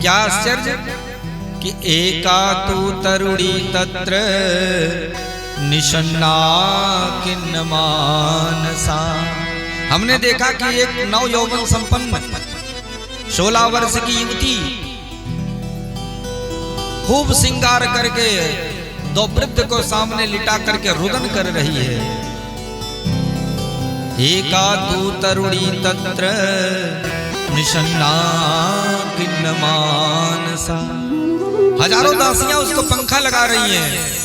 क्या आश्चर्य कि एका तु तरुणी तत्र निषन्ना किन्न मानसा। हमने देखा कि एक नव यौवन संपन्न 16 वर्ष की युवती खूब श्रृंगार करके दो वृद्ध को सामने लिटा करके रुदन कर रही है। एका तु तरुणी तत्र निषन्ना किन्न मानसा। हजारों दासियां उसको पंखा लगा रही हैं।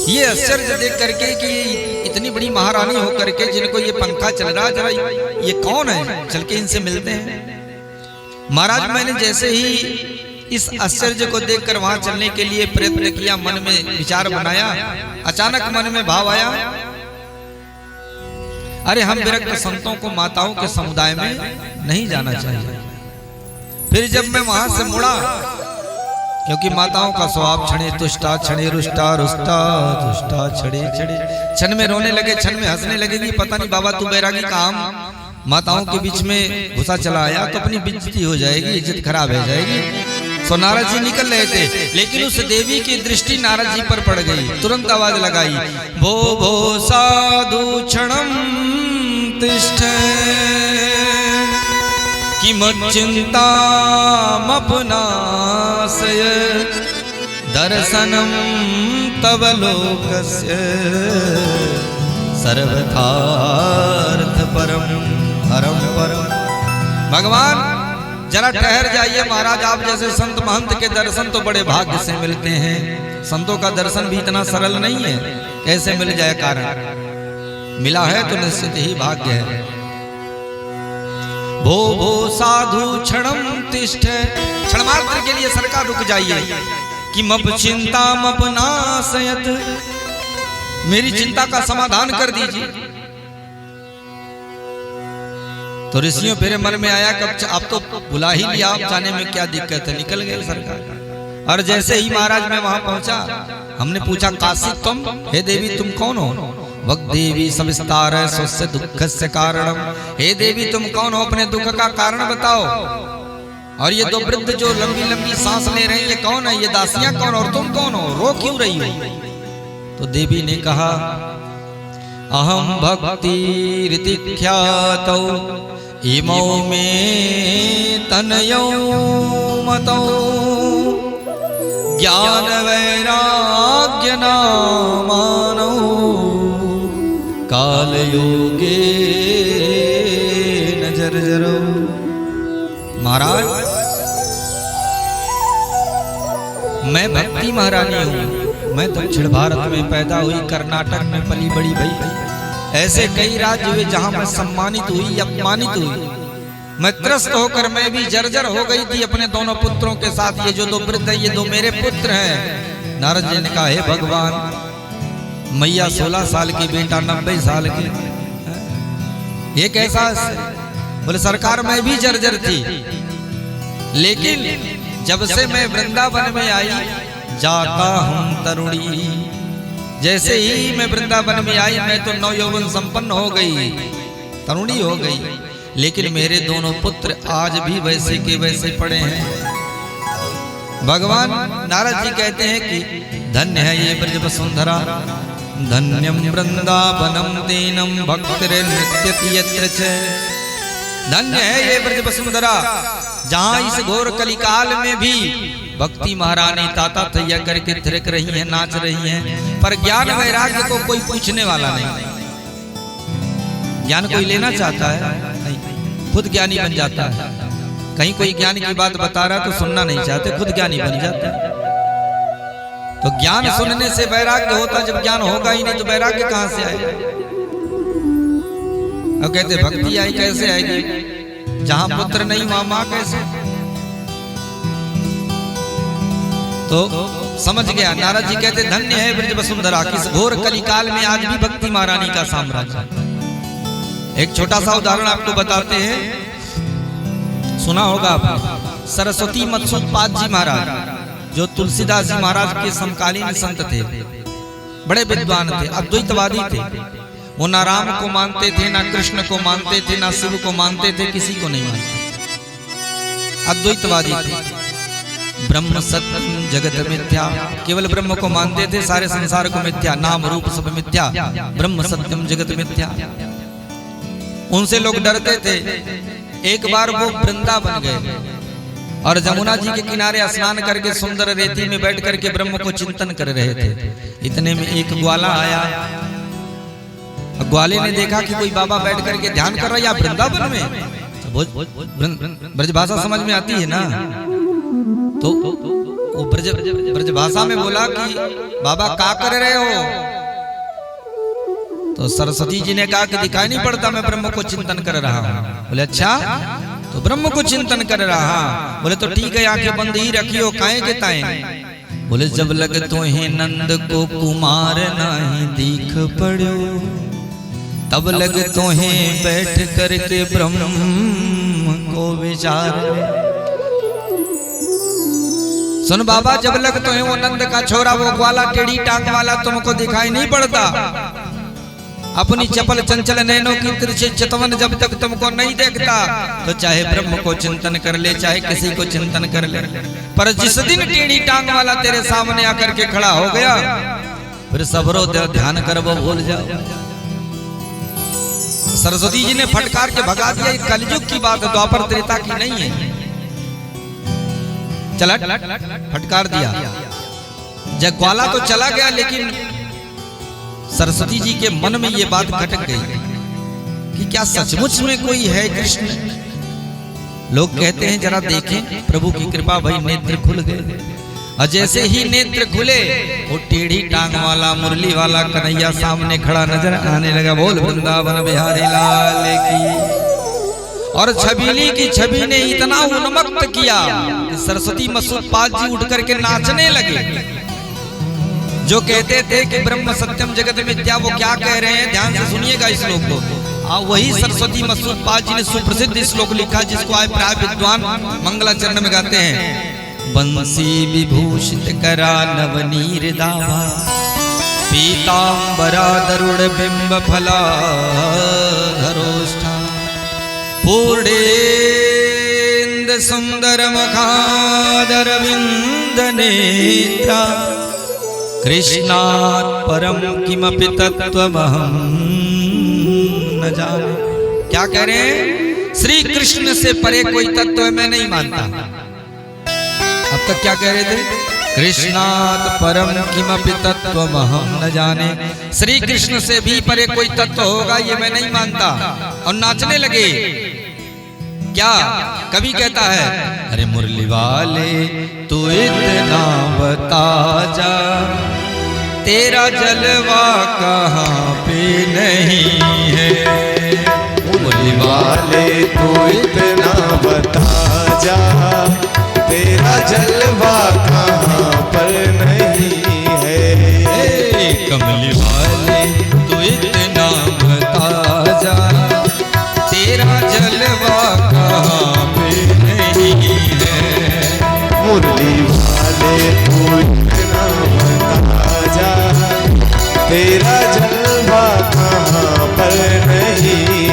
ये आश्चर्य देख करके कि इतनी बड़ी महारानी होकर के जिनको ये पंखा चल रहा, जरा ये कौन है, चल के इनसे मिलते हैं। महाराज मैंने जैसे ही इस आश्चर्य को देखकर वहां चलने के लिए प्रयत्न किया, मन में विचार बनाया, अचानक मन में भाव आया, अरे हम विरक्त संतों को माताओं के समुदाय में नहीं जाना चाहिए। फिर जब मैं वहां से मुड़ा, क्योंकि माताओं का स्वभाव क्षणे तुष्टा क्षणे रुष्टा रुष्टा तुष्टा क्षणे क्षणे, क्षण में रोने लगे, क्षण में हंसने लगेगी। पता नहीं बाबा तू बैरागी काम माताओं के बीच में घुसा चला आया तो अपनी बेइज्जती हो जाएगी, इज्जत खराब हो जाएगी। सो नारद जी निकल रहे थे, लेकिन उस देवी की दृष्टि नारद जी पर पड़ गई। तुरंत आवाज लगाई, भो भो साधु क्षणम तिष्ठ किमचिंतामपनाशय दर्शनम तव लोकस्य सर्वथार्थ परम हरम परम। भगवान जरा ठहर जाइए महाराज, आप जैसे संत महंत के दर्शन तो बड़े भाग्य से मिलते हैं। संतों का दर्शन भी इतना सरल नहीं है, कैसे मिल जाए, कारण मिला है तो निश्चित ही भाग्य है। भो भो साधु क्षणम तिष्ठ, क्षण मात्र के लिए सरकार रुक जाइए। कि मप चिंता मपनाशयत, मेरी चिंता का समाधान कर दीजिए। तो ऋषियों फिर मन में आया, कब आप तो बुला ही लिया, आप जाने में क्या दिक्कत है, निकल गए सरकार। और जैसे ही महाराज मैं वहां पहुंचा, हमने पूछा काशी तुम, हे देवी तुम कौन हो। वक देवी सविस्तार स्वस्य दुख से कारणम, हे देवी तुम कौन हो, अपने दुख का कारण बताओ। और ये दो वृद्ध जो लंबी लंबी सांस ले रहे हैं, ये कौन है, ये दासियां कौन, और तुम कौन हो, रो क्यों रही हो। तो देवी ने कहा, अहम भक्ति रीति ख्यातौ इमौ में तनयौ मतौ ज्ञान वैराग्य नामानौ काल योगे नजर जरो। महाराज मैं भक्ति महारानी हूँ, मैं दक्षिण भारत में पैदा हुई, कर्नाटक में पली बड़ी भई। ऐसे कई राज्य हुए जहां मैं सम्मानित हुई, अपमानित हुई। मैं त्रस्त होकर मैं भी जर्जर हो गई थी अपने दोनों पुत्रों के साथ। ये जो दो वृद्ध है, ये दो मेरे पुत्र हैं। नारद जी ने कहा, हे भगवान, मैया 16 साल की, बेटा 90 साल की, ये कैसा। बोले सरकार मैं भी जर्जर थी, लेकिन जब से मैं वृंदावन में आई, जाता हूं तरुणी। जैसे ही मैं वृंदावन में आई, मैं तो नव यौवन संपन्न हो गई, तरुणी हो गई, लेकिन मेरे दोनों पुत्र आज भी वैसे के वैसे पड़े हैं। भगवान नारद जी कहते हैं कि धन्य है ये ब्रज वसुंधरा, धन्यम वृंदावनम दीनम भक्तिर्नृत्यति यत्र च। धन्य है ये ब्रज वसुंधरा, जहां इस घोर कलिकाल में भी भक्ति महारानी ताता थैया करके थिरक रही हैं, नाच रही हैं, पर ज्ञान वैराग्य को कोई पूछने वाला नहीं। ज्ञान कोई लेना चाहता है नहीं, खुद ज्ञानी बन जाता है। कहीं कोई ज्ञान की बात बता रहा तो सुनना नहीं चाहते, खुद ज्ञानी बन जाते हैं। तो ज्ञान सुनने से वैराग्य होता, जब ज्ञान होगा ही नहीं तो वैराग्य कहां से आएगा। अब कहते भक्ति आई, कैसे आएगी, जहां पुत्र नहीं वहां मां कैसे। तो समझ गया नारद जी कहते धन्य है ब्रज वसुंधरा, किस घोर कलिकाल में आज भी भक्ति महारानी का साम्राज्य। एक छोटा सा उदाहरण आपको बताते हैं, सुना होगा आपने, सरस्वती मत्स्योत्पाद जी महाराज, जो तुलसीदास जी महाराज के समकालीन संत थे, बड़े विद्वान थे, अद्वैतवादी थे। वो ना राम को मानते थे, ना कृष्ण को मानते थे, ना शिव को मानते थे, किसी को नहीं मानते, अद्वैतवादी थे। ब्रह्म सत्यम जगत मिथ्या, केवल ब्रह्म को मानते थे, सारे संसार को मिथ्या, नाम रूप सब मिथ्या, ब्रह्म सत्यम जगत मिथ्या। उनसे लोग डरते थे। एक बार वो वृंदावन गए और जमुना जी के किनारे स्नान करके सुंदर रेती में बैठ करके ब्रह्म को चिंतन कर रहे थे। इतने में एक ग्वाला आया। ग्वाले ने देखा कि कोई बाबा बैठ करके ध्यान कर रहा है या वृंदावन में, ब्रज भाषा समझ में आती है ना, तो वो ब्रज भाषा में बोला कि बाबा क्या कर रहे हो? तो सरस्वती जी ने कहा कि दिखाई नहीं पड़ता, मैं ब्रह्म को चिंतन कर रहा हूँ। बोले अच्छा, तो ब्रह्म को चिंतन कर रहा। बोले तो ठीक है, आंखें बंद ही रखियो, काहे के ताए। बोले जब लग तो है नंद को कुमार नहीं दिख पड़ो, तब लग तो है बैठ करके ब्रह्म को विचार। सुन बाबा, जब लग तो है वो नंद का छोरा, वो ग्वाला टेढ़ी टांग वाला तुमको दिखाई नहीं पड़ता। अपनी चपल चंचल नैनों की तिरछी चितवन जब तक तुमको नहीं देखता, तो चाहे ब्रह्म को चिंतन कर ले, चाहे किसी को चिंतन कर ले, पर जिस दिन टेढ़ी टांग वाला तेरे सामने आकर के खड़ा हो गया, फिर सबरो ध्यान कर वो भूल जाओ। सरस्वती जी ने फटकार के भगा दिया। कलयुग की बात है, द्वापर त्रेता की नहीं है। चला फटकार दिया। जब ग्वाला तो चला गया, लेकिन सरस्वती जी के मन में ये बात खटक गई कि क्या सचमुच में कोई है कृष्ण? लोग कहते हैं जरा देखें, प्रभु की कृपा भई नेत्र खुल गए। और जैसे ही नेत्र खुले, वो टेढ़ी टांग वाला मुरली वाला कन्हैया सामने खड़ा नजर आने लगा। बोल वृंदावन बिहारी लाल की। और छबीली की छवि ने इतना उन्मत्त किया कि सरस्वती मसूद पाल जी उठ करके नाचने लगे। जो कहते थे कि ब्रह्म सत्यम जगत मिथ्या, वो क्या कह रहे हैं, ध्यान से सुनिएगा इस श्लोक को। वही सरस्वती मसूद पाल जी ने सुप्रसिद्ध श्लोक लिखा, जिसको आए प्राय विद्वान मंगलाचरण में गाते हैं। बंसी विभूषित करा नवनीर दावा, पीतांबरा दरुड़ बिंब फला धरोष्ठा, पूर्णेंद सुंदर मुखादर विंद नेत्रा, कृष्णात् परम किमपि तत्त्वमहं न जाने। क्या कह रहे हैं? श्री कृष्ण से परे कोई तत्व मैं नहीं मानता। अब तक क्या कह रहे थे? कृष्णात् परम किमपि तत्त्वमहं न जाने। श्री कृष्ण से भी परे कोई तत्व होगा ये मैं नहीं मानता। और नाचने लगे। क्या कवि कहता है, अरे मुरली वाले तू इतना बता जा, तेरा जलवा कहाँ पे नहीं है। मुरली वाले तू इतना बता जा, तेरा जलवा कहाँ पर नहीं है। कमली वाले तू इतना बता जा, तेरा जलवा कहाँ पे नहीं है। मुरली